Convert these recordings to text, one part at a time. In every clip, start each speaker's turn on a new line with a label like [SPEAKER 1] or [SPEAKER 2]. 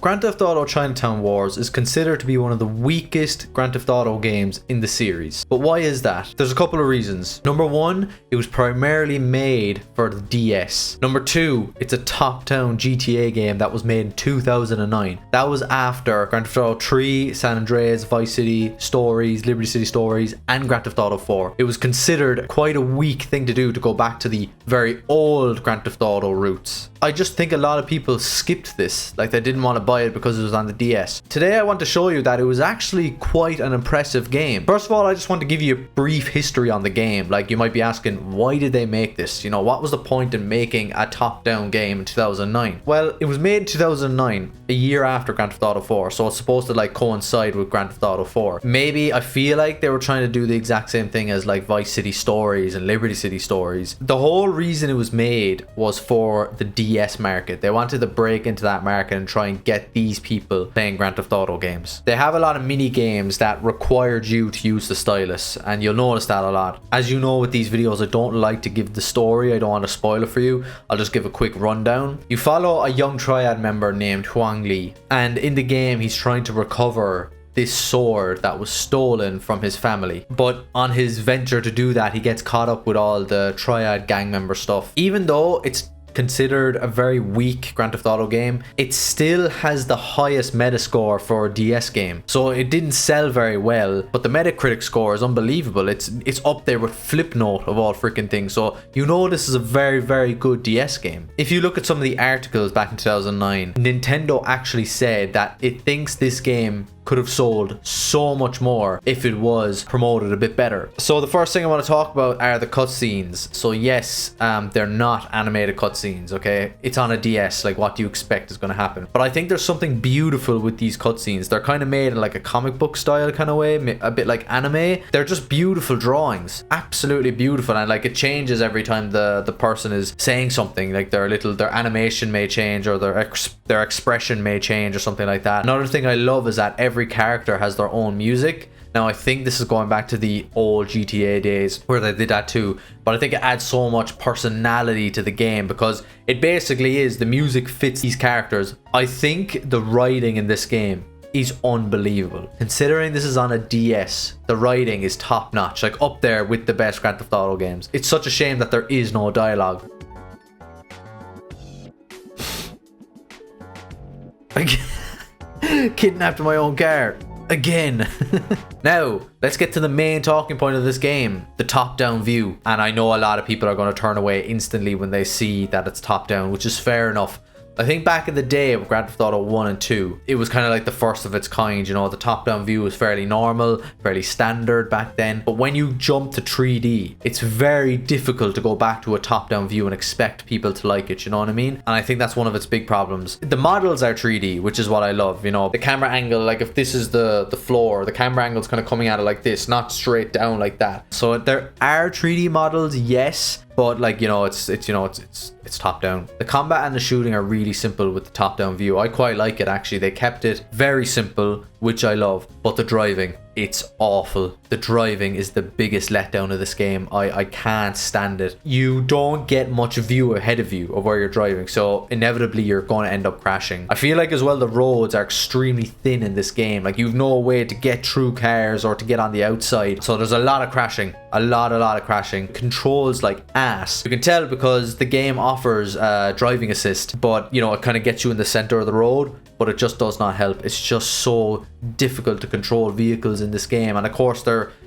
[SPEAKER 1] Grand Theft Auto Chinatown Wars is considered to be one of the weakest Grand Theft Auto games in the series. But why is that? There's a couple of reasons. Number one, it was primarily made for the DS. Number two, it's a top-down GTA game that was made in 2009. That was after Grand Theft Auto 3, San Andreas, Vice City Stories, Liberty City Stories, and Grand Theft Auto 4. It was considered quite a weak thing to do to go back to the very old Grand Theft Auto roots. I just think a lot of people skipped this, like they didn't want to buy it because it was on the DS. Today I want to show you that it was actually quite an impressive game. First of all, I just want to give you a brief history on the game. Like, you might be asking, why did they make this? You know, what was the point in making a top-down game in 2009? Well, it was made in 2009, a year after Grand Theft Auto 4, so it's supposed to like coincide with Grand Theft Auto 4. Maybe I feel like they were trying to do the exact same thing as like Vice City Stories and Liberty City Stories. The whole reason it was made was for the DS market. They wanted to break into that market and try and get these people playing Grand Theft Auto games. They have a lot of mini games that required you to use the stylus, and you'll notice that a lot. As you know, with these videos, I don't like to give the story. I don't want to spoil it for you. I'll just give a quick rundown. You follow a young Triad member named Huang Li, and in the game he's trying to recover this sword that was stolen from his family. But on his venture to do that, he gets caught up with all the Triad gang member stuff. Even though it's considered a very weak Grand Theft Auto game, it still has the highest Metascore for a DS game. So it didn't sell very well, but the Metacritic score is unbelievable. It's up there with Flipnote of all freaking things. So you know this is a very, very good DS game. If you look at some of the articles back in 2009, Nintendo actually said that it thinks this game could have sold so much more if it was promoted a bit better. So the first thing I want to talk about are the cutscenes. So yes, they're not animated cutscenes, okay? It's on a DS, like what do you expect is going to happen? But I think there's something beautiful with these cutscenes. They're kind of made in like a comic book style kind of way, a bit like anime. They're just beautiful drawings, absolutely beautiful, and like it changes every time the person is saying something. Like their animation may change, or their expression may change, or something like that. Another thing I love is that every character has their own music. Now I think this is going back to the old GTA days where they did that too, but I think it adds so much personality to the game because it basically is the music fits these characters. I think the writing in this game is unbelievable. Considering this is on a DS, the writing is top notch, like up there with the best Grand Theft Auto games. It's such a shame that there is no dialogue. Kidnapped my own car again. Now let's get to the main talking point of this game, the top-down view. And I know a lot of people are going to turn away instantly when they see that it's top-down, which is fair enough. I think back in the day of Grand Theft Auto 1 and 2, it was kind of like the first of its kind, you know, the top-down view was fairly normal, fairly standard back then. But when you jump to 3D, it's very difficult to go back to a top-down view and expect people to like it, you know what I mean? And I think that's one of its big problems. The models are 3D, which is what I love, you know, the camera angle, like if this is the floor, the camera angle is kind of coming at it like this, not straight down like that. So there are 3D models, yes, but like, you know, it's top down. The combat and the shooting are really simple with the top down view. I quite like it actually. They kept it very simple, which I love. But the driving, it's awful. The driving is the biggest letdown of this game. I can't stand it. You don't get much view ahead of you of where you're driving, so inevitably you're going to end up crashing. I feel like as well the roads are extremely thin in this game. Like you've no way to get through cars or to get on the outside, so there's a lot of crashing. A lot of crashing. Controls like ass. You can tell because the game offers driving assist, but you know, it kind of gets you in the center of the road, but it just does not help. It's just so difficult to control vehicles in this game, and of course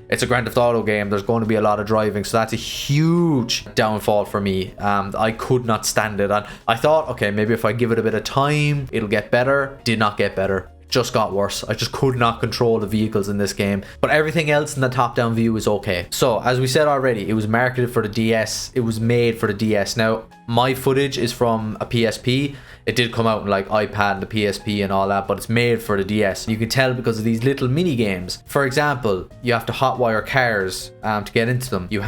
[SPEAKER 1] it's a Grand Theft Auto game. There's going to be a lot of driving, so that's a huge downfall for me. I could not stand it, and I thought, okay, maybe if I give it a bit of time it'll get better. Did not get better, just got worse. I just could not control the vehicles in this game, but everything else in the top-down view is okay. So as we said already, it was marketed for the DS. It was made for the DS. Now my footage is from a PSP. It did come out in like iPad and the PSP and all that, but it's made for the DS. You can tell because of these little mini games. For example, you have to hotwire cars to get into them. You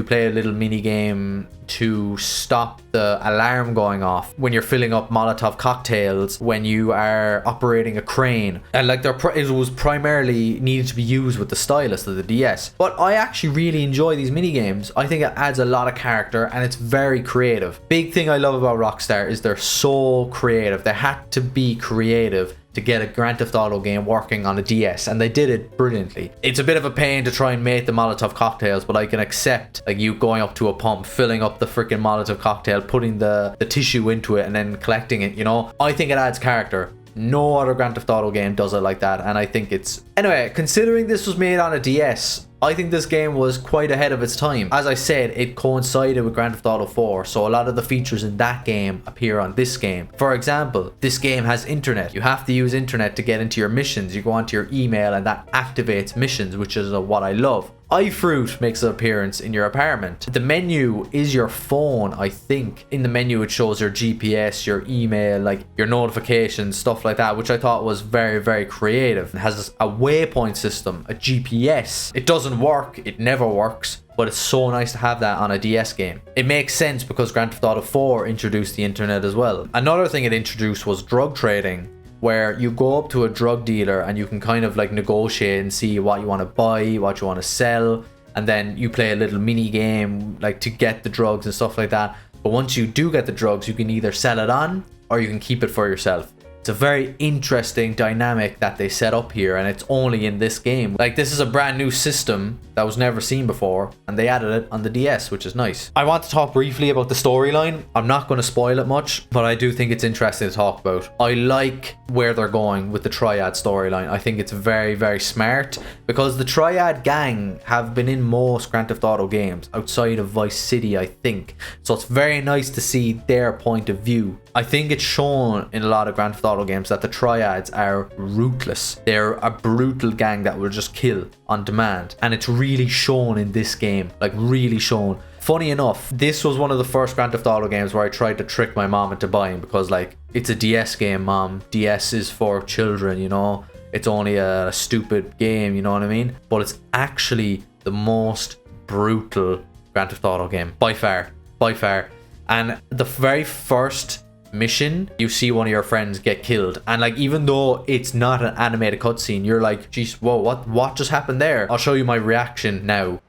[SPEAKER 1] play a little mini game to stop the alarm going off when you're filling up Molotov cocktails, when you are operating a crane, and like it was primarily needed to be used with the stylus of the DS. But I actually really enjoy these mini games. I think it adds a lot of character and it's very creative. creative. Big thing I love about Rockstar is they're so creative. They had to be creative to get a Grand Theft Auto game working on a DS, and they did it brilliantly. It's a bit of a pain to try and make the Molotov cocktails, but I can accept like you going up to a pump, filling up the freaking Molotov cocktail, putting the tissue into it and then collecting it, you know? I think it adds character. No other Grand Theft Auto game does it like that, and I think it's... Anyway, considering this was made on a DS, I think this game was quite ahead of its time. As I said, it coincided with Grand Theft Auto 4, so a lot of the features in that game appear on this game. For example, this game has internet. You have to use internet to get into your missions. You go onto your email and that activates missions, which is what I love. iFruit makes an appearance in your apartment. The menu is your phone, I think. In the menu it shows your GPS, your email, like your notifications, stuff like that, which I thought was very, very creative. It has a waypoint system, a GPS. It doesn't work, it never works, but it's so nice to have that on a DS game. It makes sense because Grand Theft Auto 4 introduced the internet as well. Another thing it introduced was drug trading, where you go up to a drug dealer and you can kind of like negotiate and see what you want to buy, what you want to sell, and then you play a little mini game like to get the drugs and stuff like that. But once you do get the drugs, you can either sell it on or you can keep it for yourself. It's a very interesting dynamic that they set up here, and it's only in this game. Like, this is a brand new system that was never seen before, and they added it on the DS, which is nice. I want to talk briefly about the storyline. I'm not going to spoil it much, but I do think it's interesting to talk about. I like where they're going with the Triad storyline. I think it's very, very smart, because the Triad gang have been in most Grand Theft Auto games outside of Vice City, I think. So it's very nice to see their point of view. I think it's shown in a lot of Grand Theft Auto games that the Triads are ruthless. They're a brutal gang that will just kill on demand, and it's really shown in this game, like really shown. Funny enough, this was one of the first Grand Theft Auto games where I tried to trick my mom into buying, because like, it's a DS game, mom. DS is for children, you know? It's only a stupid game, you know what I mean? But it's actually the most brutal Grand Theft Auto game, by far, by far. And the very first mission, you see one of your friends get killed, and like, even though it's not an animated cutscene, you're like, geez, whoa, what just happened there? I'll show you my reaction now.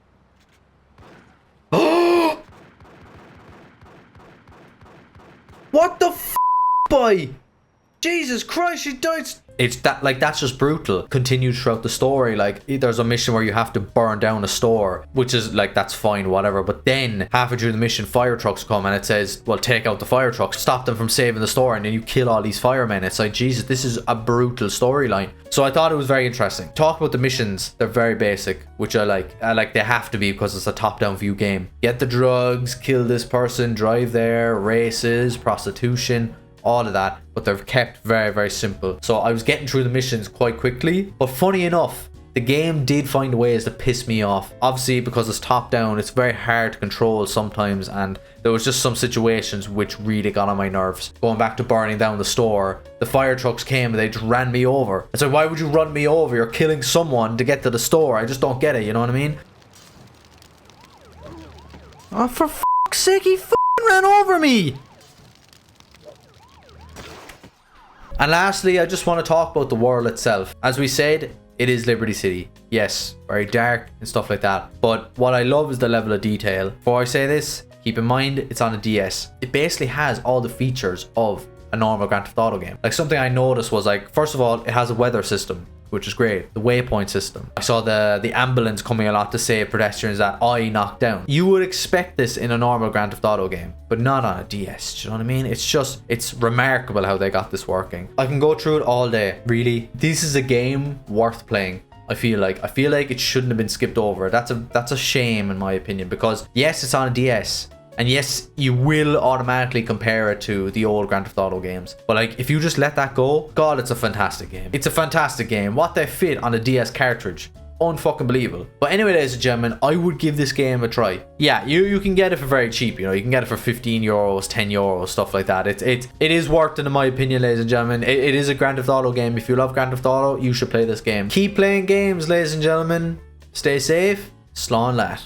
[SPEAKER 1] Oh, what the f, boy? Jesus Christ, she died. It's that, like, that's just brutal. Continues throughout the story. Like, there's a mission where you have to burn down a store, which is like, that's fine, whatever. But then halfway through the mission, fire trucks come and it says, well, take out the fire trucks, stop them from saving the store, and then you kill all these firemen. It's like, Jesus, this is a brutal storyline. So I thought it was very interesting. Talk about the missions. They're very basic, which I like. They have to be, because it's a top-down view game. Get the drugs, kill this person, drive there, races, prostitution, all of that, but they're kept very, very simple. So I was getting through the missions quite quickly, but funny enough, the game did find ways to piss me off. Obviously, because it's top down, it's very hard to control sometimes, and there was just some situations which really got on my nerves. Going back to burning down the store, the fire trucks came and they just ran me over. It's like, why would you run me over? You're killing someone to get to the store. I just don't get it, you know what I mean? Oh, for fuck's sake, he fucking ran over me! And lastly, I just want to talk about the world itself. As we said, it is Liberty City. Yes, very dark and stuff like that. But what I love is the level of detail. Before I say this, keep in mind it's on a DS. It basically has all the features of a normal Grand Theft Auto game. Like, something I noticed was, like, first of all, it has a weather system, which is great. The waypoint system. I saw the ambulance coming a lot to save pedestrians that I knocked down. You would expect this in a normal Grand Theft Auto game, but not on a DS. Do you know what I mean? It's remarkable how they got this working. I can go through it all day. Really, this is a game worth playing. I feel like it shouldn't have been skipped over. That's a shame in my opinion, because yes, it's on a DS. And yes, you will automatically compare it to the old Grand Theft Auto games. But like, if you just let that go, God, it's a fantastic game. It's a fantastic game. What they fit on a DS cartridge. Unfucking believable. But anyway, ladies and gentlemen, I would give this game a try. Yeah, you can get it for very cheap. You know, you can get it for 15 euros, 10 euros, stuff like that. It is worth it in my opinion, ladies and gentlemen. It is a Grand Theft Auto game. If you love Grand Theft Auto, you should play this game. Keep playing games, ladies and gentlemen. Stay safe. Slán leat.